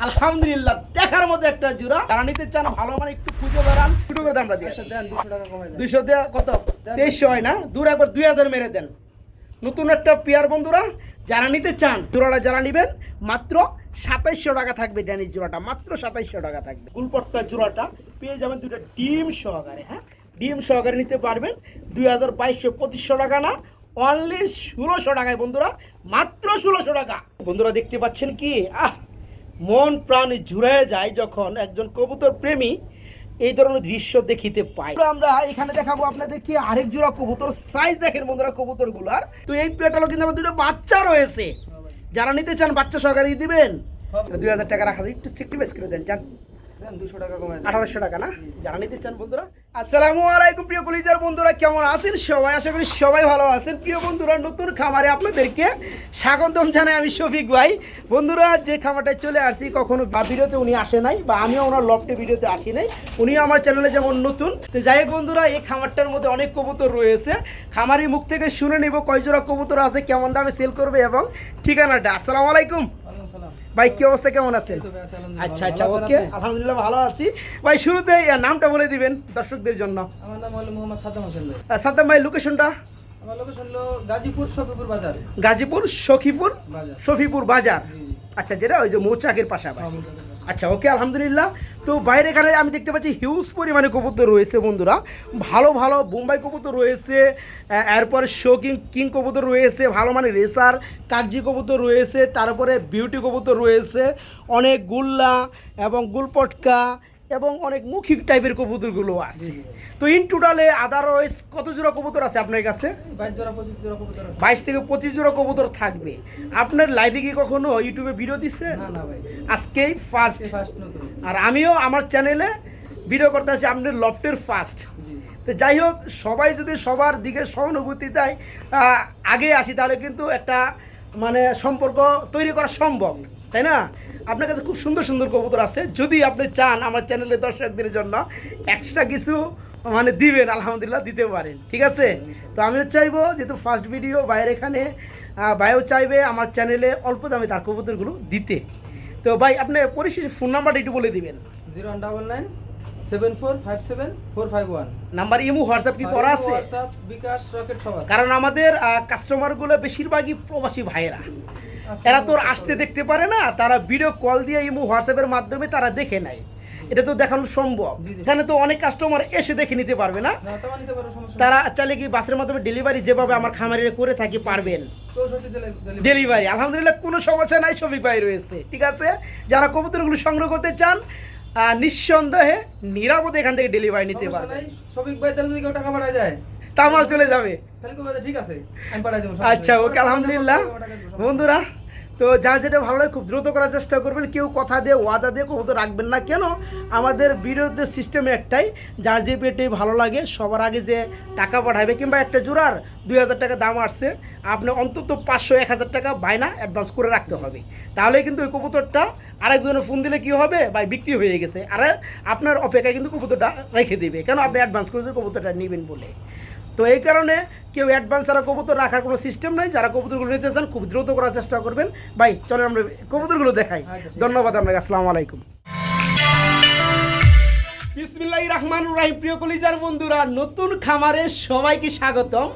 আলহামদুলিল্লাহ দেখার মতো একটা জোড়া। যারা নিতে চান ভালো মানে একটু খুঁজে বেড়ান, ছোটো করে দামটা দিয়ে দেন 200 টাকা কমাই দেন। 200 দেওয়া কত 2300 হয় না, দূর একবার 2000 মেরে দেন। নতুন একটা পেয়ার বন্ধুরা, যারা নিতে চান জোড়াটা যারা নেবেন মাত্র 2700 টাকা থাকবে। ড্যানিশ জোড়াটা মাত্র 2700 টাকা থাকবে। গুলপট্টা জোড়াটা পেয়ে যাবেন দুটো ডিম সহকারে। হ্যাঁ, ডিম সহকারে নিতে পারবেন 2200-2500 টাকা না, অনলি 1600 টাকায় বন্ধুরা, মাত্র 1600 টাকা। বন্ধুরা দেখতে পাচ্ছেন কি, মন প্রাণ জুড়ে যায় যখন একজন কবুতর প্রেমী এই ধরনের দৃশ্য দেখিতে পাই। আমরা এখানে দেখাবো আপনাদেরকে আরেক জোড়া কবুতর। সাইজ দেখেন বন্ধুরা কবুতরগুলার। তো এই পেটালো কিন্তু আমার দুটো বাচ্চা রয়েছে। যারা নিতে চান বাচ্চা সহকারে দিবেন 2000 টাকা রাখা যায়, একটু সেক্রিফাইস করে দেন। চান 200 টাকা কমায় 1800 টাকা না, যারা নিতে চান বন্ধুরা। আসসালামু আলাইকুম প্রিয় কলিজার বন্ধুরা, কেমন আছেন সবাই? আশা করি সবাই ভালো আছেন। প্রিয় বন্ধুরা, নতুন খামারে আপনাদেরকে স্বাগতম জানাই আমি শফিক ভাই। বন্ধুরা, যে খামারটায় চলে আসছি কখনো বা ভিডিওতে উনি আসে নাই, বা আমিও ওনার লফটে ভিডিওতে আসি নাই, উনিও আমার চ্যানেলে যেমন নতুন। তো যাই হোক বন্ধুরা, এই খামারটার মধ্যে অনেক কবুতর রয়েছে। খামারের মুখ থেকে শুনে নিব কয় জোড়া কবুতর আছে, কেমন দামে সেল করবে এবং ঠিকানাটা। আসসালামু আলাইকুম ভাই, কি অবস্থা, কেমন আছেন? আচ্ছা আচ্ছা, ওকে, আলহামদুলিল্লাহ ভালো আছি ভাই। শুরুতে নামটা বলে দিবেন দর্শকদের জন্য। আমার নাম হলো মোহাম্মদ সাদ্দাম হোসেন। সাদ্দাম ভাই, লোকেশনটা? আমার লোকেশন হলো গাজীপুর শফিপুর বাজার। গাজীপুর শফিপুর বাজার। আচ্ছা, যেটা ওই যে মৌচাকের পাশাপাশি। আচ্ছা, ওকে, আলহামদুলিল্লাহ। তো বাইরে এখানে আমি দেখতে পাচ্ছি হিউজ পরিমাণে কবুতর রয়েছে বন্ধুরা। ভালো ভালো বোম্বাই কবুতর রয়েছে, এরপরে কিং কবুতর রয়েছে, ভালো মানে রেসার কাগজি কবুতর রয়েছে, তারপরে বিউটি কবুতর রয়েছে, অনেক গুল্লা এবং গুলপটকা এবং অনেক মুখিক টাইপের কবুতরগুলো আছে। তো ইন টোটালে আদারওয়াইজ কত জোড়া কবুতর আছে আপনার কাছে? 22 থেকে 25 জোড়া কবুতর থাকবে। আপনার লাইফে কি কখনো ইউটিউবে ভিডিও দিচ্ছেন? না ভাই, আজকেই ফার্স্ট। আর আমিও আমার চ্যানেলে ভিডিও করতে আছি আপনার লফটের ফার্স্ট। তো যাই হোক, সবাই যদি সবার দিকে সহানুভূতি দেয়, আগে আসি, তাহলে কিন্তু একটা মানে সম্পর্ক তৈরি করা সম্ভব, তাই না? আপনার কাছে খুব সুন্দর সুন্দর কবুতর আছে। যদি আপনি চান আমার চ্যানেলের দর্শকদের জন্য এক্সট্রা কিছু মানে দিবেন, আলহামদুলিল্লাহ দিতে পারেন, ঠিক আছে? তো আমিও চাইবো, যেহেতু ফার্স্ট ভিডিও বাইরে, এখানে ভাইও চাইবে আমার চ্যানেলে অল্প দামে তার কবুতরগুলো দিতে। তো ভাই, আপনি পরিশেষে ফোন নাম্বারটা একটু বলে দিবেন। 0199745745 নাম্বার। ইমো হোয়াটসঅ্যাপ কি করা আছে? বিকাশ রকেট সব আছে। কারণ আমাদের কাস্টমারগুলো বেশিরভাগই প্রবাসী ভাইয়েরা, এরা তো আসতে দেখতে পারে না, তারা ভিডিও কল দিয়ে ইমো হোয়াটসঅ্যাপের মাধ্যমে তারা দেখে নেয়। এটা তো দেখানো সম্ভব। এখানে তো অনেক কাস্টমার এসে দেখে নিতে পারবে না, তারা চাইলে কি বাসের মাধ্যমে ডেলিভারি যেভাবে আমার খামারে করে থাকি পারবেন ডেলিভারি। আলহামদুলিল্লাহ, কোনো সমস্যা নাই, শফিক ভাই রয়েছে, ঠিক আছে? যারা কবুতরগুলো সংগ্রহ করতে চান নিঃসন্দেহে নিরাপদে এখান থেকে ডেলিভারি নিতে পারবেন। শফিক ভাই তাহলে যদি কেউ টাকা পাঠায় যায় তা মাল চলে যাবে। ঠিক আছে, আমি পাঠাই দেব। আচ্ছা, ওকে, আলহামদুলিল্লাহ। বন্ধুরা, তো যা যেটা ভালো লাগে খুব দ্রুত করার চেষ্টা করবেন। কেউ কথা দিয়ে ওয়াদা দিয়ে কবুতর রাখবেন না। কেন? আমাদের বিরুদ্ধে সিস্টেমে একটাই, যার যে পেটে ভালো লাগে সবার আগে যে টাকা পাঠাবে, কিংবা একটা জোড়ার 2000 টাকা দাম আসছে, আপনি অন্তত 500-1000 টাকা বায়না অ্যাডভান্স করে রাখতে হবে। তাহলে কিন্তু ওই কবুতরটা আরেকজনের ফোন দিলে কি হবে, ভাই বিক্রি হয়ে গেছে, আর আপনার অপেক্ষায় কিন্তু কবুতরটা রেখে দেবে। কেন? আপনি অ্যাডভান্স করেছেন কবুতরটা নেবেন বলে। তো এই কারণে কেউ অ্যাডভান্স ছাড়া কবুতর রাখার কোনো সিস্টেম নেই। যারা কবুতরগুলো নিতে চান খুব দ্রুত করার চেষ্টা করবেন। ভাই চলেন আমরা কবুতরগুলো দেখাই। ধন্যবাদ আপনাকে, আসসালামু আলাইকুম। বিসমিল্লাহির রহমানির রহিম। প্রিয় কলিজার বন্ধুরা, নতুন খামারে সবাইকে স্বাগতম।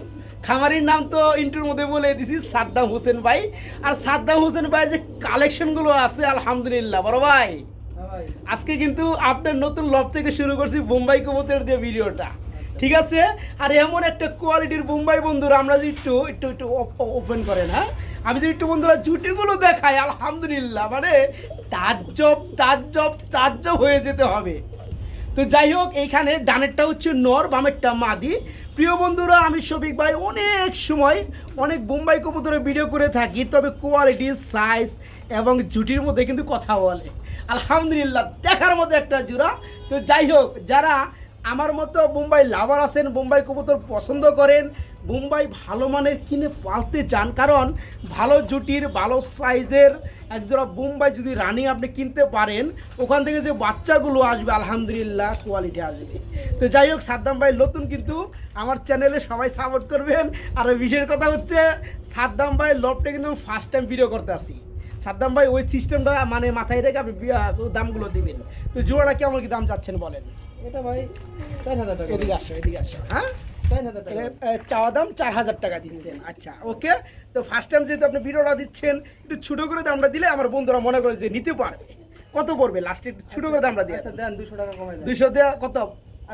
খামারের নাম তো ইন্টুর মধ্যে বলে দিছি, সাদ্দাম হোসেন ভাই। আর সাদ্দাম হোসেন ভাইয়ের যে কালেকশনগুলো আছে, আলহামদুলিল্লাহ বড় ভাই, আজকে কিন্তু আপনার নতুন লফট থেকে শুরু করছি বোম্বাই কবুতরের যে ভিডিওটা, ঠিক আছে? আর এমন একটা কোয়ালিটির বোম্বাই বন্ধুরা, আমরা যদি একটু একটু একটু ওপেন করেন, হ্যাঁ, আমি যদি একটু বন্ধুরা জুটিগুলো দেখাই, আলহামদুলিল্লাহ মানে তাজ্জব হয়ে যেতে হবে। তো যাই হোক, এইখানে ডানেরটা হচ্ছে নর, বামেরটা মাদি। প্রিয় বন্ধুরা, আমি শফিক ভাই অনেক সময় অনেক বোম্বাই কবুতরের ভিডিও করে থাকি, তবে কোয়ালিটি, সাইজ এবং জুটির মধ্যে কিন্তু কথা বলে। আলহামদুলিল্লাহ দেখার মতো একটা জোড়া। তো যাই হোক, যারা আমার মতো বোম্বাই লাভার আছেন, বোম্বাই কবুতর পছন্দ করেন, বোম্বাই ভালো মানের কিনে পালতে চান, কারণ ভালো জুটির ভালো সাইজের একজোড়া বোম্বাই যদি রানিং আপনি কিনতে পারেন, ওখান থেকে যে বাচ্চাগুলো আসবে আলহামদুলিল্লাহ কোয়ালিটি আসবে। তো যাই হোক, সাদ্দাম ভাই নতুন, কিন্তু আমার চ্যানেলে সবাই সাপোর্ট করবেন। আর বিশেষ কথা হচ্ছে, সাদ্দাম ভাই লফটে কিন্তু ফার্স্ট টাইম ভিডিও করতে আসি। সাদ্দাম ভাই ওই সিস্টেমটা মানে মাথায় রেখে আপনি দামগুলো দিবেন। তো জোড়াটা কেমন কি দাম চাচ্ছেন বলেন? এটা ভাই 4000 টাকা। এদিকে আসো হ্যাঁ। 4000 টাকা। চাওয়া দাম 4000 টাকা দিচ্ছেন। আচ্ছা ওকে। তো ফার্স্ট টাইম যেহেতু আপনি ভিডিওটা দিচ্ছেন, একটু ছোট করে দামটা দিলে আমার বন্ধুরা মনে করে যে নিতে পারবে। কত পড়বে লাস্টে একটু ছোট করে দামটা দিয়ে? আচ্ছা দেন 200 টাকা কমাই দেন। 200 দেওয়া কত?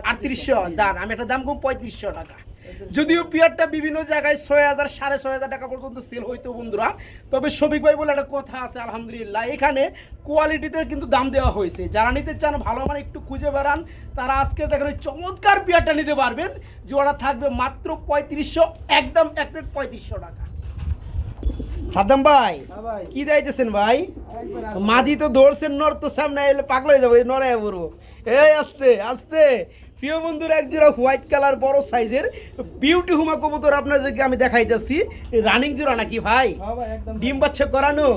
3800 দাম। আমি একটা দাম কম 3500 টাকা। যদিও পিয়ারটা বিভিন্ন জায়গায় 6000 6500 টাকা পর্যন্ত সেল হইতো বন্ধুরা, তবে শফিক ভাই বলে একটা কথা আছে আলহামদুলিল্লাহ, এখানে কোয়ালিটিতে কিন্তু দাম দেওয়া হয়েছে। যারা নিতে চান ভালো মানে একটু খুঁজে বেড়ান, তারা আজকে দেখেন ওই চমৎকার পিয়ারটা নিতে পারবেন। জোড়া থাকবে মাত্র 3500, একদম এক প্লেট 3500 টাকা। সাদ্দাম ভাই হ্যাঁ ভাই। কি দিতেছেন ভাই? একবার আসো। মাদি তো ধরছেন, নর তো সামনে এলে পাগল হয়ে যাবো, এই নরে বুড়ো। এই আস্তে আস্তে প্রিয় বন্ধুরা, এক জোড়া হোয়াইট কালার বড় সাইজের বিউটি হুমা কবুতর আপনাদেরকে আমি দেখাইতেছি। রানিং জোড়া নাকি ভাই? হ্যাঁ ভাই একদম। ডিম বাচ্চা করানো।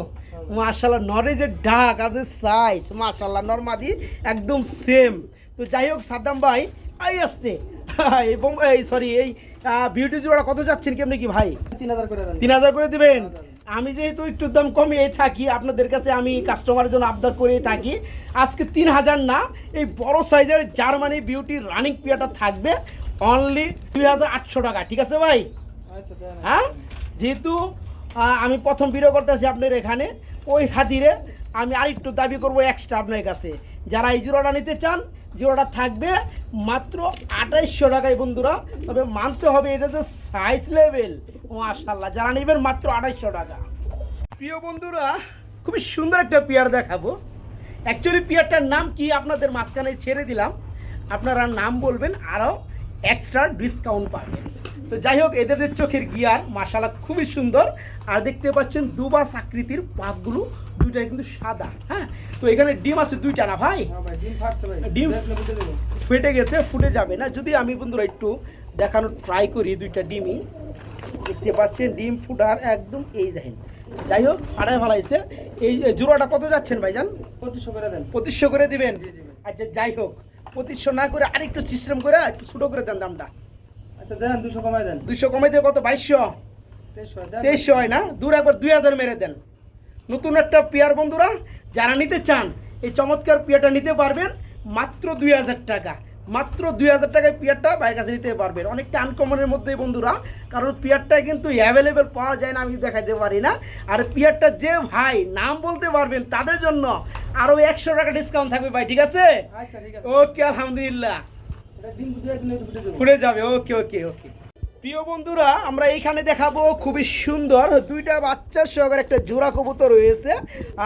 মাশাআল্লাহ, নরে যে ডাক আর যে সাইজ, মাশাআল্লাহ নর মাদি একদম সেম। তো যাই হোক সাদ্দাম ভাই এই আসছে এবং এই সরি এই বিউটি জোড়া কত যাচ্ছেন কেমনি কি ভাই? 3000 করে দেন। 3000 করে দিবেন। আমি যেহেতু একটু দাম কমিয়ে থাকি আপনাদের কাছে, আমি কাস্টমারের জন্য আবদার করে থাকি, আজকে 3000 না, এই বড় সাইজের জার্মানি বিউটি রানিং পিয়াটা থাকবে অনলি 2800 টাকা। ঠিক আছে ভাই? আচ্ছা দেন। হ্যাঁ, যেহেতু আমি প্রথম ভিডিও করতেছি আপনার এখানে, ওই খাতিরে আমি আরেকটু দাবি করবো এক্সট্রা আপনার কাছে। যারা এই জোড়াটা নিতে চান, জোড়াটা থাকবে মাত্র 2800 টাকায় বন্ধুরা। তবে মানতে হবে এটা যে সাইজ লেভেল, মাশাআল্লাহ, যারা নেবেন মাত্র 2800 টাকা। প্রিয় বন্ধুরা, খুবই সুন্দর একটা পেয়ার দেখাবো। অ্যাকচুয়ালি পেয়ারটার নাম কি আপনাদের মাঝখানে ছেড়ে দিলাম, আপনারা নাম বলবেন, আরও এক্সট্রা ডিসকাউন্ট পাবেন। তো যাই হোক, এদের যে চোখের গিয়ার মাশাআল্লাহ খুবই সুন্দর, আর দেখতে পাচ্ছেন দুবাস আকৃতির পাকগুলো দুইটাই কিন্তু সাদা। হ্যাঁ, তো এখানে ডিম আছে দুইটা না ভাই? হ্যাঁ ভাই ডিম ফাটছে ভাই। ডিম দেখলে বুঝে দেব। ফেটে গেছে, ফুটে যাবে না। যদি আমি বন্ধুরা একটু দেখানোর ট্রাই করি, দুইটা ডিমই দেখতে পাচ্ছেন ডিম ফুটার একদম এই দেখেন। যাই হোক, ফাটায় ফেলাইছে। এই জোড়াটা কত যাচ্ছেন ভাইজান? 2500 করে দেন। 2500 করে দিবেন? জি, জি ভাই। আচ্ছা যাই হোক, 2500 না করে আরেকটু সিস্টেম করে একটু ছোটো করে দেন দামটা। আচ্ছা দেন 200 কমাই দেন। 200 কমাই দিয়ে কত? 2200 2300 দেন। 2300 হয় না? দূর একবার 2000 মেরে দেন। নতুন একটা পেয়ার বন্ধুরা, যারা নিতে চান এই চমৎকার পেয়ারটা নিতে পারবেন মাত্র 2000 টাকা। মাত্র 2000 টাকায় পেয়ারটা বাইরের কাছে নিতে পারবেন। অনেকটা আনকমনের মধ্যে বন্ধুরা, কারণ পেয়ারটা কিন্তু অ্যাভেলেবেল পাওয়া যায় না, আমি দেখাইতে পারি না। আর পেয়ারটা যে ভাই নাম বলতে পারবেন তাদের জন্য আরও 100 টাকা ডিসকাউন্ট থাকবে ভাই। ঠিক আছে? আচ্ছা ঠিক আছে। ওকে, আলহামদুলিল্লাহ, এটা ডিম বুঝে একদিন ফুটে দেব। ফুটে যাবে। ওকে ওকে ওকে। প্রিয় বন্ধুরা, আমরা এইখানে দেখাবো খুবই সুন্দর দুইটা বাচ্চার সহকারে একটা জোড়া কবুতর রয়েছে।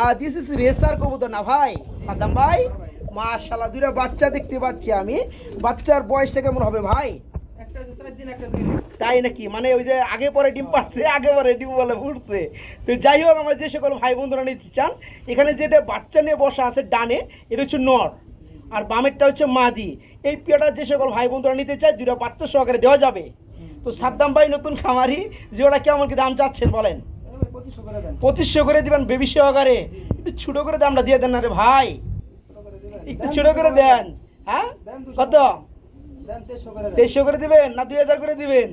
আর দিস ইজ রেসার কবুতর না ভাই সাদ্দাম ভাই? মাশাআল্লাহ, দুইটা বাচ্চা দেখতে পাচ্ছি আমি। বাচ্চার বয়সটা কেমন হবে ভাই? একটা 4 দিন একটা 2 দিন। তাই নাকি? মানে ওই যে আগে পরে ডিম পাচ্ছে, আগে পরে ডিম বলে ফুটছে। তো যাই হোক, আমরা যে সকল ভাই বন্ধুরা নিতে চান, এখানে যেটা বাচ্চা নিয়ে বসা আছে ডানে, এটা হচ্ছে নর, আর বামেরটা হচ্ছে মাদি। এই পেয়ারটা যে সকল ভাই বন্ধুরা নিতে চায়, দুইটা বাচ্চা সহকারে দেওয়া যাবে। তো সাদ্দাম ভাই নতুন খামারি, যে ওটা কেমন কি দাম চাচ্ছেন বলেন? এই ভাই 2500 করে দেন। 2500 করে দিবেন বেবি সহকারে? একটু ছোটো করে দামটা দিয়ে দেন না রে ভাই, ছোট করে দিবেন। একটু ছোটো করে দেন। হ্যাঁ, দেন 200 কত? দেন 2300 করে দেন। 2300 করে দিবেন না 2000 করে দিবেন?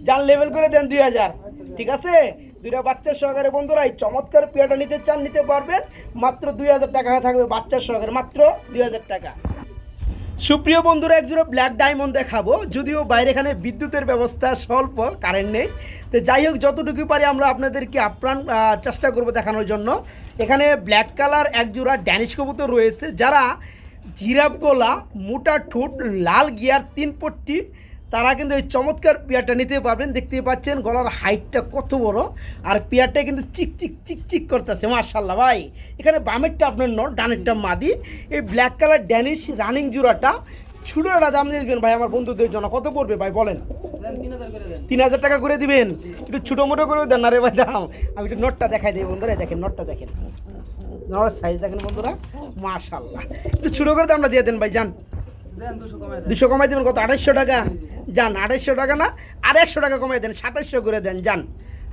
যান লেভেল করে দেন 2000। ঠিক আছে? দুইটা বাচ্চার সহকারে বন্ধুরা এই চমৎকার পেয়ারটা নিতে চান, নিতে পারবেন। মাত্র 2000 টাকা থাকবে বাচ্চার সহকারে, মাত্র 2000 টাকা। সুপ্রিয় বন্ধুরা, একজোড়া ব্ল্যাক ডায়মন্ড দেখাবো। যদিও বাইরে এখানে বিদ্যুতের ব্যবস্থা স্বল্প, কারেন্ট নেই। তো যাই হোক, যতটুকু পারি আমরা আপনাদেরকে আপ্রাণ চেষ্টা করব দেখানোর জন্য। এখানে ব্ল্যাক কালার একজোড়া ড্যানিশ কবুতর রয়েছে, যারা জিরাফ গলা, মোটা ঠোঁট, লাল গিয়ার 3 পট্টি, তারা কিন্তু এই চমৎকার পেয়ারটা নিতে পারবেন। দেখতে পাচ্ছেন গলার হাইটটা কত বড়, আর পেয়ারটা কিন্তু চিকচিক চিকচিক করতেছে মাশাআল্লাহ ভাই। এখানে বামেরটা আপনার নর, ডানেরটা মাদি। এই ব্ল্যাক কালার ড্যানিশ রানিং জোড়াটা ছোটোটা দাম দিয়ে দিবেন ভাই আমার বন্ধুদের জন্য। কত পড়বে ভাই বলেন? দেন 3000 করে দেন। 3000 টাকা করে দিবেন? একটু ছোটো মোটো করে দেন না রে ভাই দাম। আমি একটু নোটটা দেখাই দিই বন্ধুরা, দেখেন নোটটা দেখেন, নরের সাইজ দেখেন বন্ধুরা, মাশাআল্লাহ। একটু ছোটো করে দামটা দিয়ে দেন ভাই, যান। দেন 200 কমাই দেন। 200 কমাই দেবেন? কত? 2800 টাকা? যান, 2800 টাকা না, আর 100 টাকা কমাই দেন, 2700 করে দেন, যান।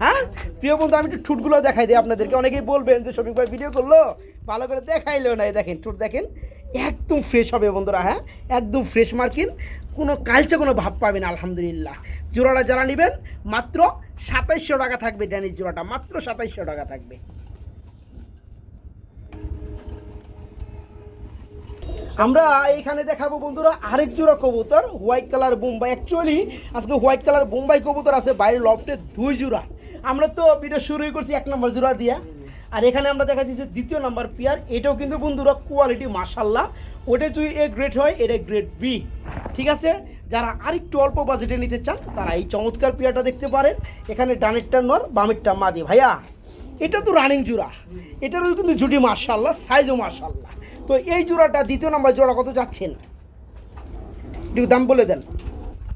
হ্যাঁ প্রিয় বন্ধু, আমি একটু ঠুটগুলো দেখাই দিই আপনাদেরকে। অনেকেই বলবেন যে শফিক ভাই ভিডিও করলো ভালো করে দেখাইলেও না। দেখেন ঠুট দেখেন, একদম ফ্রেশ হবে বন্ধুরা। হ্যাঁ, একদম ফ্রেশ মার্কিন, কোনো কালচে কোনো ভাব পাবেন আলহামদুলিল্লাহ। জোড়াটা যারা নেবেন মাত্র 2700 টাকা থাকবে। ড্যানিশ জোড়াটা মাত্র 2700 টাকা থাকবে। আমরা এইখানে দেখাবো বন্ধুরা আরেক জোড়া কবুতর হোয়াইট কালার বোম্বাই। অ্যাকচুয়ালি আজকে হোয়াইট কালার বোম্বাই কবুতর আছে বাইরের লফটে 2 জোড়া। আমরা তো ভিডিও শুরুই করছি 1 নম্বর জোড়া দিয়া, আর এখানে আমরা দেখা দিচ্ছি 2য় নাম্বার পেয়ার। এটাও কিন্তু বন্ধুরা কোয়ালিটি মাশাল্লাহ, ওটা যদি এ গ্রেড হয় এটা গ্রেড বি। ঠিক আছে, যারা আরেকটু অল্প বাজেটে নিতে চান তারা এই চমৎকার পেয়ারটা দেখতে পারেন। এখানে ডানেরটা নর বামেরটা মাদি। ভাইয়া এটা তো রানিং জোড়া, এটারও কিন্তু জুটি মাশাল্লাহ, সাইজও মাশাল্লাহ। তো এই জোড়াটা 2য় নাম্বার জোড়া কত যাচ্ছেন একটু দাম বলে দেন।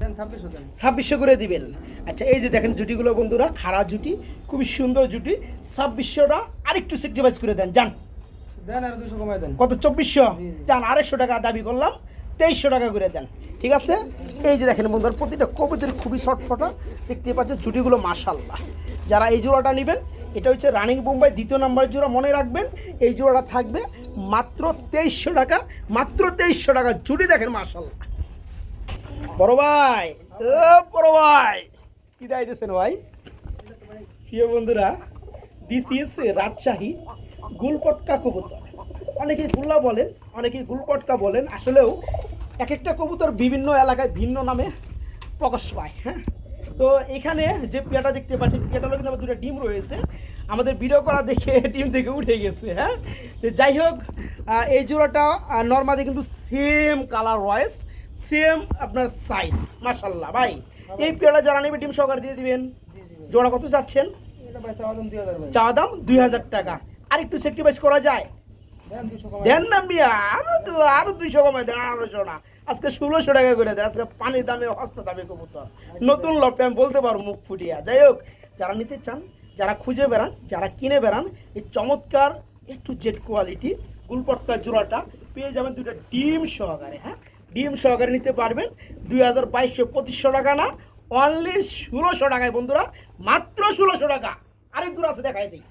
দেন 2600 দেন। 2600 করে দিবেন। আচ্ছা এই যে দেখেন জুটিগুলো বন্ধুরা, খাড়া জুটি, খুবই সুন্দর জুটি। 2600টা আরেকটু সেক্রিফাইস করে দেন যান। দেন আর 200 কমায় দেন। কত 2400 জি। যান, 250 টাকা দাবি করলাম, 2300 টাকা করে দেন। ঠিক আছে, এই যে দেখেন বন্ধুরা প্রতিটা কবুতর খুবই শর্টফটা দেখতে পাচ্ছেন, জুটিগুলো মাশাল্লাহ। যারা এই জোড়াটা নেবেন, এটা হচ্ছে রানিং বোম্বাই 2য় নাম্বার জোড়া, মনে রাখবেন এই জোড়াটা থাকবে মাত্র 2300 টাকা, মাত্র 2300 টাকা জুটি। দেখেন মাশাল্লাহ। বড় ভাই, ও বড় ভাই কি দাইতেছেন ভাই? প্রিয় বন্ধুরা, দিস ইজ রাজশাহী গুলপটকা কবুতর। অনেকে গুল্লা বলেন, অনেকে গুলপটকা বলেন। আসলেও এক একটা কবুতর বিভিন্ন এলাকায় ভিন্ন নামে প্রকাশ পায়। হ্যাঁ, তো এখানে যে পেয়াটা দেখতে পাচ্ছি, পেয়াটা কিন্তু আমার 2টা ডিম রয়েছে। আমাদের ভিডিও করা দেখে ডিম থেকে উঠে গেছে। হ্যাঁ, তো যাই হোক, এই জোড়াটা নর্মালি কিন্তু সেম কালার ওয়াইজ, সেম আপনার সাইজ মাশাল্লাহ। ভাই এই পেয়ারা যারা নেবে ডিম সহকারে দিয়ে দিবেন। জি জি ভাই। জোড়া কত চাচ্ছেন? এটা ভাই চাওয়া দাম 2000 ভাই। চা দাম 2000 টাকা। আর একটু সেক্রিফাইস করা যায়? দেন 200 কমায় দেন না মিয়া, আরো 200 কমায় দেন, 1800 না, আজকে 1600 টাকা করে দেন। আজকে পানির দামে হস্ত দামে কবুতর, নতুন লপে আমি বলতে পারবো মুখ ফুটিয়া। যাই হোক, যারা নিতে চান, যারা খুঁজে বেড়ান, যারা কিনে বেড়ান, এই চমৎকার একটু জেড কোয়ালিটি গুলপটকা জোড়াটা পেয়ে যাবেন 2টা ডিম সহকারে। হ্যাঁ, ডিম সহকারে নিতে পারবেন 2200-2500 টাকা না, অনলি 1600 টাকায় বন্ধুরা, মাত্র 1600 টাকা। আরেক জোড়া আছে দেখাই দিই।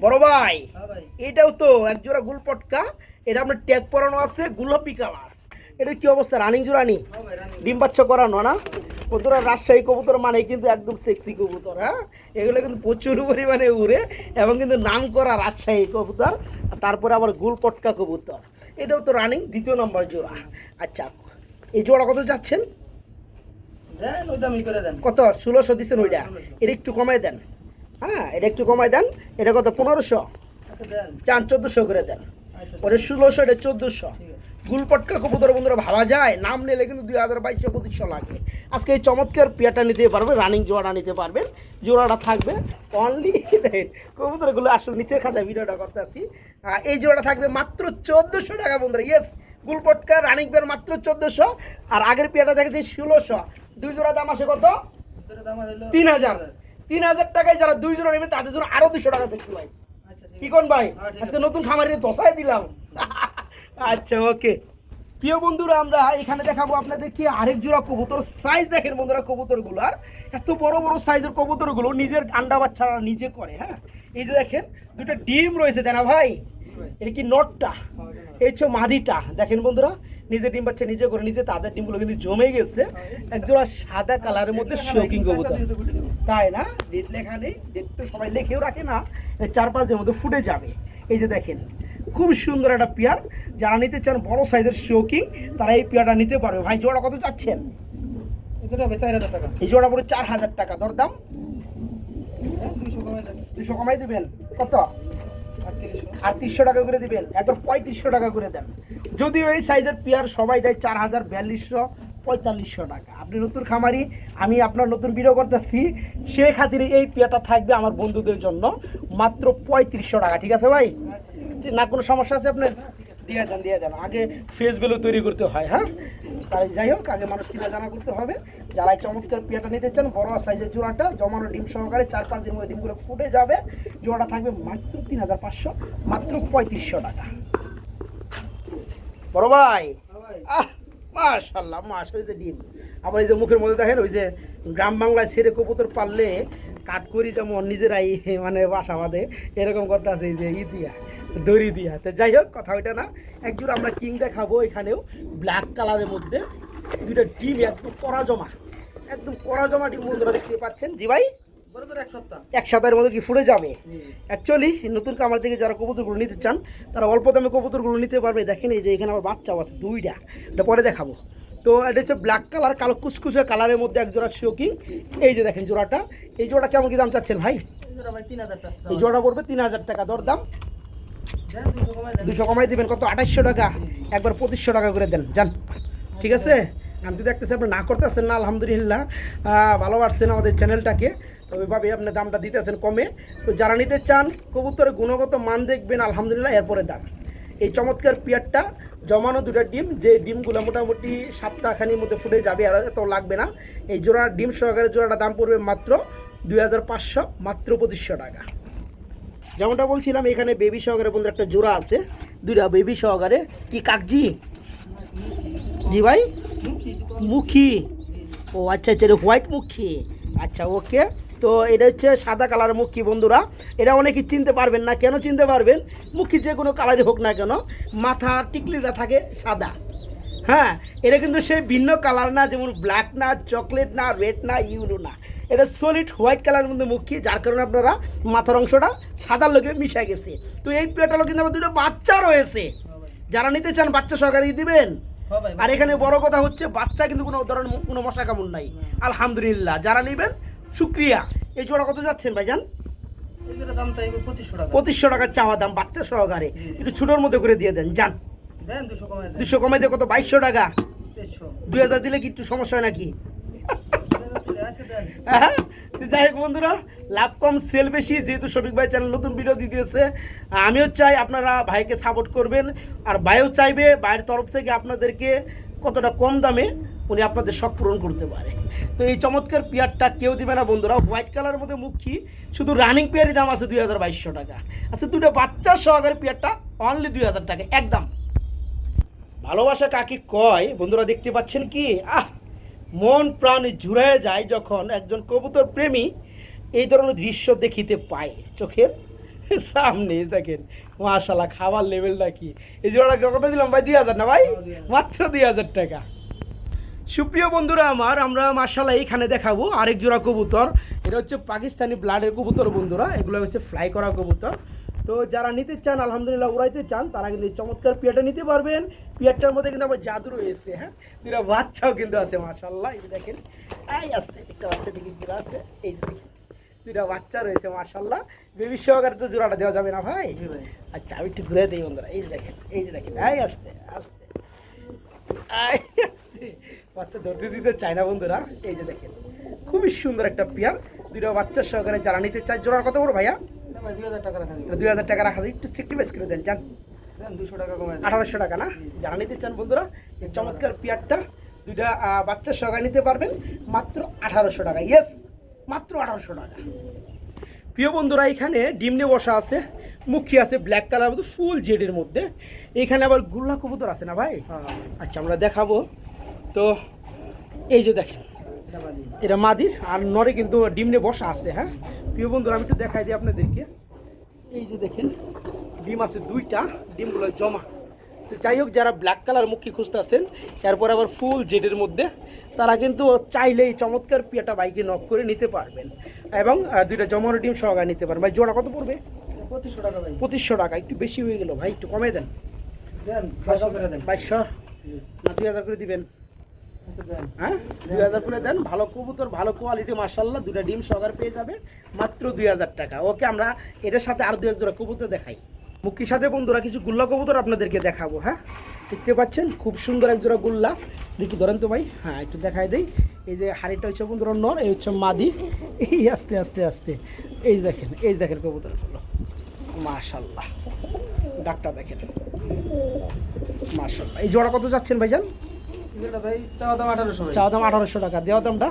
বড় ভাই হ্যাঁ ভাই। এটাও তো এক জোড়া গুলপটকা, এটা আপনার ট্যাগ পরানো আছে গোলাপি কালার। এটার কি অবস্থা? রানিং জোড়া নি? হ্যাঁ ভাই রানি। ডিম বাচ্চা করানো না? বন্ধুরা রাজশাহী কবুতর মানে কিন্তু একদম সেক্সি কবুতর। হ্যাঁ, এগুলো কিন্তু প্রচুর পরিমাণে উড়ে এবং কিন্তু নাম করা রাজশাহী কবুতর। তারপরে আবার গুলপটকা কবুতর, এটাও তো রানিং 2য় নম্বর জোড়া। আচ্ছা এই জোড়া কত যাচ্ছেন? দেন ওই দামই করে দেন। কত? 1600 দিচ্ছেন ওইটা, এটা একটু কমাই দেন। হ্যাঁ, এটা একটু কমাই দেন। এটা কত? 1500 আচ্ছা দেন। চান 1400 করে দেন। আচ্ছা ওটা 1600, এটা 1400। ঠিক আছে। গুলপটকা কবুতর বন্ধুরা ভাবা যায়, নাম নিলে কিন্তু 2200-2500 লাগে। আজকে এই চমৎকার পেয়ারটা নিতে পারবেন, রানিং জোড়াটা নিতে পারবেন। জোড়াটা থাকবে অনলি, কবুতরগুলো আসলে নিচের খাঁচায় ভিডিওটা করতে আসি। এই জোড়াটা থাকবে মাত্র 1400 টাকা বন্ধুরা। ইয়েস, গুলপটকা রানিং পেয়ার মাত্র 1400। আর আগের পেয়ারটা দেখেছি 1600। 2 জোড়া দাম আসে কত? ভিতরে দাম হলো 3000। 3000 টাকায় যারা 2 জোড়া নেবে তাদের জন্য আরো 200 টাকা দেখতে পাই। আচ্ছা কি ঠিক কোন ভাই? হ্যাঁ, ঠিক আজকে নতুন খামারে দশায় দিলাম। আচ্ছা ওকে। প্রিয় বন্ধুরা, আমরা এখানে দেখাবো আপনাদেরকে আরেক জোড়া কবুতর। সাইজ দেখেন বন্ধুরা কবুতরগুলোর, এত বড় বড় সাইজের কবুতরগুলো নিজের আন্ডা বাচ্চারা নিজে করে। হ্যাঁ, এই যে দেখেন 2টা ডিম রয়েছে, দেনা ভাই এটা কি নটটা? এই হচ্ছে মাদিটা। দেখেন বন্ধুরা, নিজে ডিম বাচ্চা নিজে করে, নিজে তাদের ডিমগুলো কিন্তু জমে গেছে। একজোড়া সাদা কালারের মধ্যে শৌকিং কবুতর, তাই না? ডেট লেখা নেই, ডেট তো সবাই লেখেও রাখে না, 4-5 দিনের মধ্যে ফুটে যাবে। এই যে দেখেন খুব সুন্দর একটা পেয়ার। যারা নিতে চান বড় সাইজের শৌকিং, তারা এই পেয়ারটা নিতে পারবে। ভাই জোড়া কত চাচ্ছেন? এটা ভাই 4000 টাকা। এই জোড়া পড়ে 4000 টাকা দরদাম। দেন 200 কমায় দেন। 200 কমাই দিবেন। কত? 3800। 3800 টাকা করে দিবেন, এত 3500 টাকা করে দেন। যদিও এই সাইজের পেয়ার সবাই দেয় 4000, 4200, 4500 টাকা। আপনি নতুন খামারি, আমি আপনার নতুন ভিডিও করতেছি, সে খাতিরে এই পেয়ারটা থাকবে আমার বন্ধুদের জন্য মাত্র 3500 টাকা। ঠিক আছে ভাই? না কোনো সমস্যা আছে আপনার? দিয়ে দেন, দিয়ে দেন। আগে ফেসগুলো তৈরি করতে হয়। হ্যাঁ, তাই যাই হোক, আগে মানুষ চিনা জানা করতে হবে। যারা এই চমৎকার পেয়ারটা নিতে চান, বড় সাইজের জোড়াটা জমানো ডিম সহকারে 4-5 দিনের মধ্যে ডিমগুলো ফুটে যাবে। জোড়াটা থাকবে মাত্র 3500, মাত্র 3500 টাকা। বড় ভাই আহ মাশাআল্লাহ, ওই যে ডিম, আবার এই যে মুখের মধ্যে দেখেন ওই যে গ্রাম বাংলায় ছেড়ে কবুতর পাললে কাট করি যেমন নিজেরাই মানে বাসা বাঁধে, এরকম করতে আছে এই যে দিয়া দড়ি দিয়া। তো যাই হোক, কথা ওইটা না। একজোড়া আমরা কিং দেখাবো, এখানেও ব্ল্যাক কালারের মধ্যে 2টা ডিম একদম কড়া জমা, একদম কড়া জমা ডিম বন্ধুরা দেখতে পাচ্ছেন। জি ভাই, বড় তো এক সপ্তাহ। এক সপ্তাহের মধ্যে কি ফুটে যাবে? জি। অ্যাকচুয়ালি নতুন কামার থেকে যারা কবুতরগুলো নিতে চান তারা অল্প দামে কবুতরগুলো নিতে পারবে। দেখেন এই যে এখানে আমার বাচ্চাও আছে দুইটা, এটা পরে দেখাবো। তো এটা হচ্ছে ব্ল্যাক কালার, কালো কুচকুচে কালারের মধ্যে এক জোড়া শোকিং। এই যে দেখেন জোড়াটা, এই জোড়া কেমন কি দাম চাচ্ছেন ভাই? এই জোড়া ভাই 3000 টাকা। এই জোড়া পড়বে 3000 টাকা, দর দাম দেন 200 কমায় দেন। 200 কমাই দিবেন। কত? 2800 টাকা, একবার 2500 টাকা করে দেন যান। ঠিক আছে, আমি তো দেখতেছি আপনি না করতেছেন না, আলহামদুলিল্লাহ ভালো পারছেন আমাদের চ্যানেলটাকে, তো ওইভাবেই আপনি দামটা দিতেছেন কমে। তো যারা নিতে চান কবুতরের গুণগত মান দেখবেন, আলহামদুলিল্লাহ এরপরে দাম। এই চমৎকার পেয়ারটা জমানো দুটা ডিম, যে ডিমগুলো মোটামুটি সপ্তাহখানির মধ্যে ফুটে যাবে, আর এত লাগবে না। এই জোড়া ডিম সহকারে জোড়াটা দাম পড়বে মাত্র 2500, মাত্র 2500 টাকা। যেমনটা বলছিলাম এখানে বেবি সহকারে বন্ধু একটা জোড়া আছে, দুইটা বেবি সহকারে। কি কাকজি? জি ভাই, মুখী। ও আচ্ছা আচ্ছা, এটা হোয়াইট মুখী। আচ্ছা ওকে, তো এটা হচ্ছে সাদা কালার মুখী বন্ধুরা। এটা অনেকেই চিনতে পারবেন না। কেন চিনতে পারবেন? মুখী যে কোনো কালারই হোক না কেন, মাথা টিকলিটা থাকে সাদা। হ্যাঁ, এটা কিন্তু সেই ভিন্ন কালার না, যেমন ব্ল্যাক না, চকলেট না, রেড না, ইউলো না, এটা সলিড হোয়াইট কালারের মধ্যে মুখী, যার কারণে আপনারা মাথার অংশটা সাদার লোকে মিশে গেছে। তো এই পেটালো কিন্তু আমার দুটো বাচ্চা রয়েছে, যারা নিতে চান বাচ্চা সহকারে দিবেন। হ্যাঁ ভাই। আর এখানে বড় কথা হচ্ছে বাচ্চা কিন্তু কোনো ধরনের কোনো মশা কামড় নাই, আলহামদুলিল্লাহ। যারা নেবেন শুক্রিয়া। এই জোড়া কত যাচ্ছেন ভাইজান? এই জোড়া দাম চাইবে 2500 টাকা। 2500 টাকার চাওয়া দাম, বাচ্চা সহকারে। একটু ছোটোর মধ্যে করে দিয়ে দেন যান। দেন 200 কমায় দেন। 200 কমাই দিয়ে কত? 2200 টাকা। 2300। 2000 দিলে কি একটু সমস্যা হয় নাকি? আছে দেন। হ্যাঁ, তো যাই হোক বন্ধুরা, লাভ কম সেল বেশি, যেহেতু শফিক ভাই চ্যানেল নতুন ভিডিও দিতেছে, আমিও চাই আপনারা ভাইকে সাপোর্ট করবেন, আর ভাইও চাইবে ভাইয়ের তরফ থেকে আপনাদেরকে কতটা কম দামে উনি আপনাদের শখ পূরণ করতে পারে। তো এই চমৎকার পেয়ারটা কেউ দিবে না বন্ধুরা, হোয়াইট কালারের মধ্যে মুখী, শুধু রানিং পেয়ারই দাম আছে 2200 টাকা। আচ্ছা, দুটো বাচ্চা সহকারে পেয়ারটা অনলি 2000 টাকা একদম। ভালোবাসা কাকে কয় বন্ধুরা দেখতে পাচ্ছেন কি? মন প্রাণ জুড়ে যায় যখন একজন কবুতর প্রেমী এই ধরনের দৃশ্য দেখিতে পায় চোখের সামনে। দেখেন মাশাআল্লাহ, খাবার লেভেলটা কি! এই জোড়া কত দিলাম ভাই? 2000 না ভাই? মাত্র 2000 টাকা। সুপ্রিয় বন্ধুরা আমার, আমরা মাশাআল্লাহ এইখানে দেখাবো আরেক জোড়া কবুতর। এটা হচ্ছে পাকিস্তানি ব্লাডের কবুতর বন্ধুরা, এগুলো হচ্ছে ফ্লাই করা কবুতর। তো যারা নিতে চান, আলহামদুলিল্লাহ উড়াইতে চান, তারা কিন্তু এই চমৎকার পিয়ারটা নিতে পারবেন। পিয়ারটার মধ্যে কিন্তু আমার জাদু রয়েছে। হ্যাঁ, দুটা বাচ্চাও কিন্তু আছে মাশাআল্লাহ। এই যে দেখেন, এই আসতে একটা বাচ্চা দিকে জোড়া আছে, এই যে দেখেন দুটা বাচ্চা রয়েছে মাশাআল্লাহ। বেবি সহকারে তো জোড়াটা দেওয়া যাবে না ভাই? আচ্ছা, আমি একটু ঘুরে দিই বন্ধুরা। এই যে দেখেন, এই যে দেখেন, এই আসতে আসতে আসতে, বাচ্চা ধরতে দিতে চায় না বন্ধুরা। এই যে দেখেন, খুবই সুন্দর একটা পেয়ার, দুটো বাচ্চা সহকারে যারা নিতে চায়। জোড়ার কত বড় ভাইয়া? না ভাই 2000 টাকা রাখা দিবেন। 2000 টাকা রাখা যায়, একটু সেক্রিফাইস করে দেন যান। দেন 200 টাকা কমায় দেন। 1800 টাকা না? যারা নিতে চান বন্ধুরা এই চমৎকার পেয়ারটা দুইটা বাচ্চা সহকারে নিতে পারবেন মাত্র 1800 টাকা। ইয়েস, মাত্র 1800 টাকা। প্রিয় বন্ধুরা, এখানে ডিম নিয়ে বসা আছে, মুখী আছে ব্ল্যাক কালার মধ্যে, ফুল জেডের মধ্যে। এখানে আবার গুল্লা কবুতর আছে না ভাই? হ্যাঁ। আচ্ছা, আমরা দেখাবো। তো এই যে দেখেন, এটা মাদি। এটা মাদি, আর নরে কিন্তু ডিম নিয়ে বসা আছে। হ্যাঁ প্রিয় বন্ধুরা, আমি একটু দেখাই দিই আপনাদেরকে। এই যে দেখেন, ডিম আছে দুইটা, ডিমগুলো জমা। তো যাই হোক, যারা ব্ল্যাক কালার মুখী খুঁজতেছেন, এরপর আবার ফুল জেডের মধ্যে, তারা কিন্তু চাইলেই চমৎকার পিয়াটা বাইকে নক করে নিতে পারবেন, এবং দুইটা জমানো ডিম সহকারে নিতে পারবেন। ভাই জোড়া কত পড়বে? 2500 টাকা ভাই। 2500 টাকা। একটু বেশি হয়ে গেল ভাই, একটু কমে দেন। দেন 2200 করে দেন। 2200 না 2000 করে দিবেন? আচ্ছা দেন। হ্যাঁ, 2000 করে দেন। ভালো কবুতর, ভালো কোয়ালিটি মাশাআল্লাহ, দুটা ডিম সহকারে পেয়ে যাবে মাত্র 2000 টাকা। ওকে, আমরা এটার সাথে আর 2-1 জোড়া কবুতর দেখাই। মুখির সাথে বন্ধুরা কিছু গুল্লা কবুতর আপনাদেরকে দেখাবো। হ্যাঁ, দেখতে পাচ্ছেন খুব সুন্দর এক জোড়া গুল্লা। একটু ধরেন তো ভাই। হ্যাঁ, একটু দেখাই দেই। এই যে হাড়িটা হচ্ছে বন্ধুরা নর, এই হচ্ছে মাদি। এই আস্তে আস্তে আস্তে এই দেখেন, এই দেখেন কবুতরগুলো মাশাআল্লাহ, ডাকটা দেখেন মাশাআল্লাহ। এই জোড়া কত যাচ্ছেন ভাইজান? এটা ভাই চাওয়া দাম 1800 ভাই। চাওয়া দাম 1800 টাকা, দেওয়া দামটা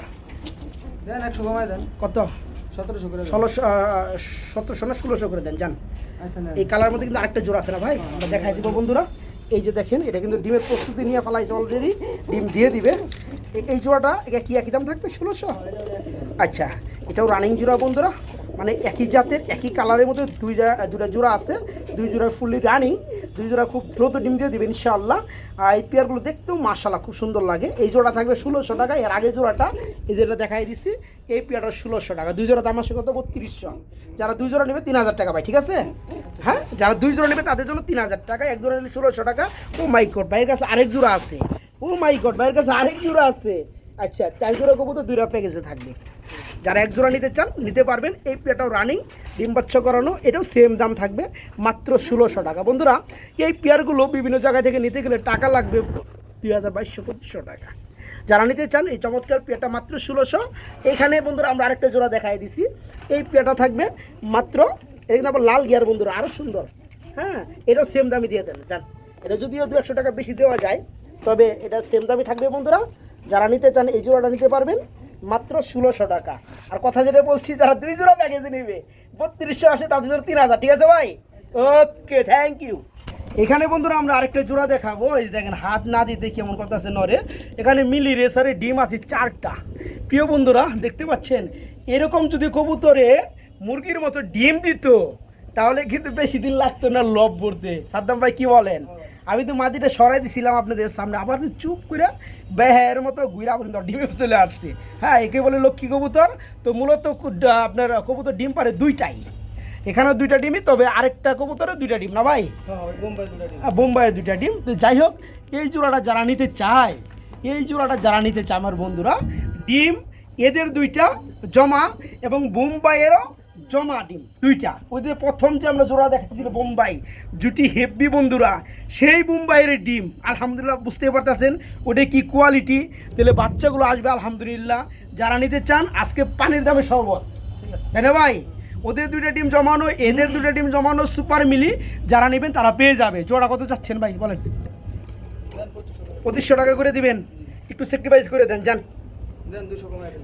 দেন 100 কমায় দেন। কত? 1700 করে দেন। 1700 না 1600 করে দেন যান। আচ্ছা না। এই কালার মধ্যে কিন্তু আরেকটা জোড়া আছে না ভাই? আমরা দেখাই দিব বন্ধুরা। এই যে দেখেন, এটা কিন্তু ডিমের প্রস্তুতি নিয়ে ফেলাইছে অলরেডি, ডিম দিয়ে দিবে। এই জোড়াটা এটা কি একই দাম থাকবে? 1600? আচ্ছা, এটাও রানিং জোড়া বন্ধুরা মানে একই জাতের একই কালারের মধ্যে দুটা জোড়া আছে, দুই জোড়া ফুললি রানিং, দুই জোড়া খুব দ্রুত ডিম দিয়ে দেবেন ইনশাআল্লাহ। আর এই পেয়ারগুলো দেখতেও মাশাআল্লাহ খুব সুন্দর লাগে। এই জোড়া থাকবে 1600 টাকা, এর আগে জোড়াটা এই যেটা দেখাই দিচ্ছি এই পেয়ারটা 1600 টাকা, দুই জোড়া দাম আসে কত 3200। যারা দুই জোড়া নেবে 3000 টাকা ভাই, ঠিক আছে? হ্যাঁ, যারা দুই জোড়া নেবে তাদের জন্য 3000 টাকা, এক জোড়া নিলে 1600 টাকা। ও মাই গড, ভাইয়ের কাছে আরেক জোড়া আছে। ও মাই গড, ভাইয়ের কাছে আরেক জোড়া আছে। আচ্ছা, 4 জোড়া কবুতর 2টা প্যাকেজে থাকবে। যারা এক জোড়া নিতে চান নিতে পারবেন। এই পেয়ারটাও রানিং, ডিম বাচ্চা করানো, এটাও সেম দাম থাকবে মাত্র 1600 টাকা। বন্ধুরা, এই পেয়ারগুলো বিভিন্ন জায়গা থেকে নিতে গেলে টাকা লাগবে 2200-2500 টাকা। যারা নিতে চান এই চমৎকার পেয়ারটা মাত্র 1600। এখানে বন্ধুরা আমরা আরেকটা জোড়া দেখাই দিছি, এই পেয়ারটা থাকবে মাত্র, এখানে আবার লাল গিয়ার বন্ধুরা, আরও সুন্দর। হ্যাঁ, এটাও সেম দামে দিয়ে দেন জান, এটা যদিও 200 টাকা বেশি দেওয়া যায়, তবে এটা সেম দামে থাকবে বন্ধুরা। যারা নিতে চান এই জোড়াটা নিতে পারবেন মাত্র 1600 টাকা। আর কথা যেটা বলছি, যারা দুই জোড়া প্যাকেজে নেবে 3200 আসে তাদের জন্য 3000, ঠিক আছে ভাই? ওকে, থ্যাংক ইউ। এখানে বন্ধুরা আমরা আরেকটা জোড়া দেখাবো। এই দেখেন হাত না দিতে কেমন করতেছে নরে। এখানে মিলি রেসারে ডিম আছে 4টা। প্রিয় বন্ধুরা, দেখতে পাচ্ছেন, এরকম যদি কবুতরে মুরগির মতো ডিম দিত তাহলে কিন্তু বেশি দিন লাগতো না লব পড়তে। সাদ্দাম ভাই কি বলেন? আমি তো মাটিটা সরাই দিছিলাম আপনাদের সামনে, আবার চুপ করে বেহের মতো ঘুরা পর্যন্ত ডিমে চলে আসছে। হ্যাঁ, একে বলে লক্ষ্মী কবুতর। তো মূলত আপনার কবুতর ডিম পারে 2টাই, এখানেও 2টা ডিমই, তবে আরেকটা কবুতরে 2টা ডিম না ভাই? বোম্বাইয়ের 2টা ডিম। তো যাই হোক, এই জোড়াটা যারা নিতে চায়, আমার বন্ধুরা, ডিম এদের 2টা জমা এবং বোম্বাইয়েরও জমা ডিম 2টা। ওই যে প্রথম যে আমরা জোড়া দেখাচ্ছিল বোম্বাই, জুটি হেভি বন্ধুরা, সেই বোম্বাইয়ের ডিম আলহামদুলিল্লাহ, বুঝতে পারতেছেন ওটা কি কোয়ালিটি। তাহলে বাচ্চাগুলো আসবে আলহামদুলিল্লাহ। যারা নিতে চান আজকে পানির দামে শরবত, তাই না ভাই? ওদের 2টা ডিম জমানো, এদের 2টা ডিম জমানো, সুপার মিলি। যারা নেবেন তারা পেয়ে যাবে। জোড়া কত চাচ্ছেন ভাই বলেন? 2500 টাকা করে দিবেন, একটু স্যাক্রিফাইস করে দেন যান।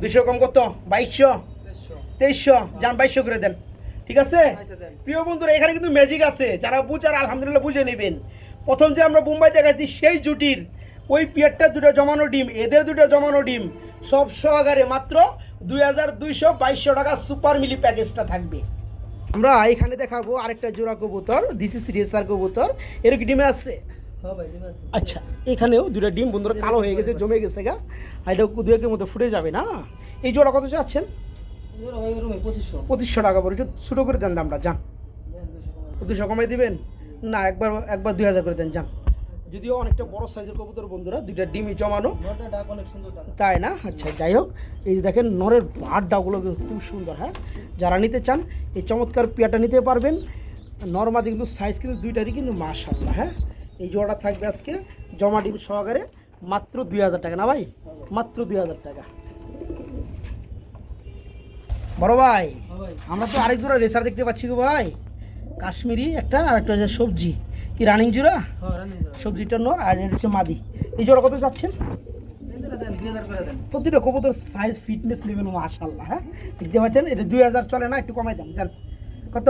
200 কম কত? 2200, 2300, যান 2200 করে দেন, ঠিক আছে? প্রিয় বন্ধুরা, এখানে কিন্তু ম্যাজিক আছে, যারা বুঝার আলহামদুলিল্লাহ বুঝে নেবেন। প্রথম যে আমরা বোম্বাই দেখাচ্ছি সেই জুটির ওই পেয়ারটা 2টা জমানো ডিম, এদের 2টা জমানো ডিম, সব সহকারে মাত্র 2200 টাকা সুপার মিলি প্যাকেজটা থাকবে। আমরা এখানে দেখাবো আরেকটা জোড়া কবুতর, দিস ইজ রেসার কবুতর। এর কি ডিমে আছে? আচ্ছা, এখানেও 2টা ডিম বন্ধুরা কালো হয়ে গেছে, জমে গেছে গা, এটা 2-1 মধ্যে ফুটে যাবে না। এই জোড়া কত চাচ্ছেন? 2500 টাকা পরে, একটু ছোটো করে দেন দামটা যান। 200 কমাই দিবেন না? একবার 2000 করে দেন যান। যদিও অনেকটা বড় সাইজের কবুতর বন্ধুরা, 2টা ডিমই জমানো, তাই না? আচ্ছা, যাই হোক, এই যে দেখেন নরের বারডাগুলো কিন্তু খুব সুন্দর। হ্যাঁ, যারা নিতে চান এই চমৎকার পেয়ারটা নিতে পারবেন। নর্মাদি কিন্তু সাইজ কিন্তু 2টারই কিন্তু মাশাআল্লাহ। হ্যাঁ, এই জোড়াটা থাকবে আজকে জমা ডিম সহকারে মাত্র 2000 টাকা না ভাই? মাত্র 2000 টাকা। বড় ভাই, আমরা তো আরেক জোড়া রেসার দেখতে পাচ্ছি গো ভাই, কাশ্মীরি একটা, আর একটা হচ্ছে সবজি। কি রানিং জোড়া? সবজিটা নর আর এটা হচ্ছে মাদি। এই জোড়া কত চাচ্ছেন? প্রতিটা কবুতর সাইজ ফিটনেস লেভেল মাশাআল্লাহ। হ্যাঁ, দেখতে পাচ্ছেন, এটা 2000 চলে না, একটু কমাই দেন যান। কত?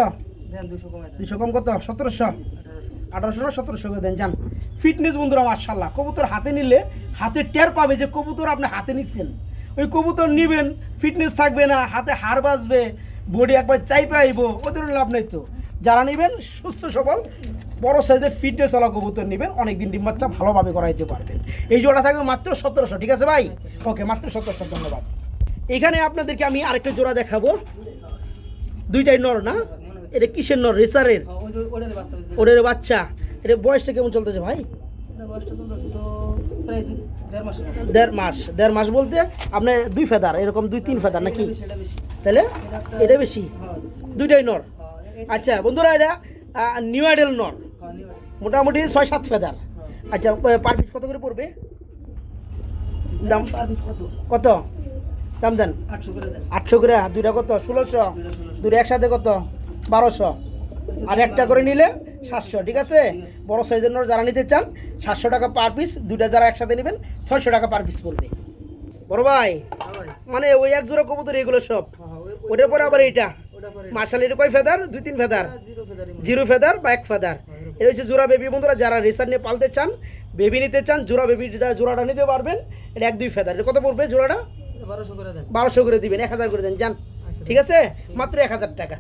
200 কম কত? 1700, 1800 না 1700 করে দেন যান। ফিটনেস বন্ধুরা মাশাআল্লাহ, কবুতর হাতে নিলে হাতে টের পাবে যে কবুতর আপনি হাতে নিচ্ছেন। ওই কবুতর নিবেন, ফিটনেস থাকবে না, হাতে হাড় বাজবে, বডি একবার চাইপে আইব, ওদের লাভ নেই তো। যারা নেবেন সুস্থ সবল বড় সাইজের ফিটনেসওয়ালা কবুতর নেবেন, অনেকদিন ডিম বাচ্চা ভালোভাবে করাইতে পারবেন। এই জোড়া থাকবে মাত্র 1700, ঠিক আছে ভাই? ওকে, মাত্র 1700, ধন্যবাদ। এখানে আপনাদেরকে আমি আরেকটা জোড়া দেখাবো, 2টাই নর না? এটা কিসের নর? রেসারের ওদের বাচ্চা। এটা বয়সটা কেমন চলতেছে ভাই? 1.5 মাস বলতে আপনার 2 ফেদার, এরকম 2-3 ফেদার নাকি? তাহলে এটা বেশি, 2টাই নর। আচ্ছা বন্ধুরা, এটা নিউ আইডেল নর, মোটামুটি 6-7 ফেদার। আচ্ছা, পার পিস কত করে পড়বে দাম? কত দাম দেন? 800 করে। 2টা কত? 1600। 2টা একসাথে কত? 1200। আর একটা করে নিলে 700, ঠিক আছে? বড় সাইজের নর যারা নিতে চান 700 টাকা পার পিস। 2টা যারা একসাথে নেবেন 600 টাকা পার পিস পড়বে। বড় ভাই, মানে ওই এক জোড়া কবুতর এগুলো সব, ওটার পরে আবার এইটা মার্শাল, এটা কয় ফেদার? 2-3 ফেদার, 0 ফেদার বা 1 ফেদার। এটা হচ্ছে জোড়া বেবি বন্ধুরা, যারা রেসার নিয়ে পালতে চান, বেবি নিতে চান, জোড়া বেবি জোড়াটা নিতে পারবেন। এটা 1-2 ফেদার। এটা কত পড়বে জোড়াটা? 1200 করে দিবেন, 1000 করে দেন যান। ঠিক আছে মাত্র 1000 টাকা।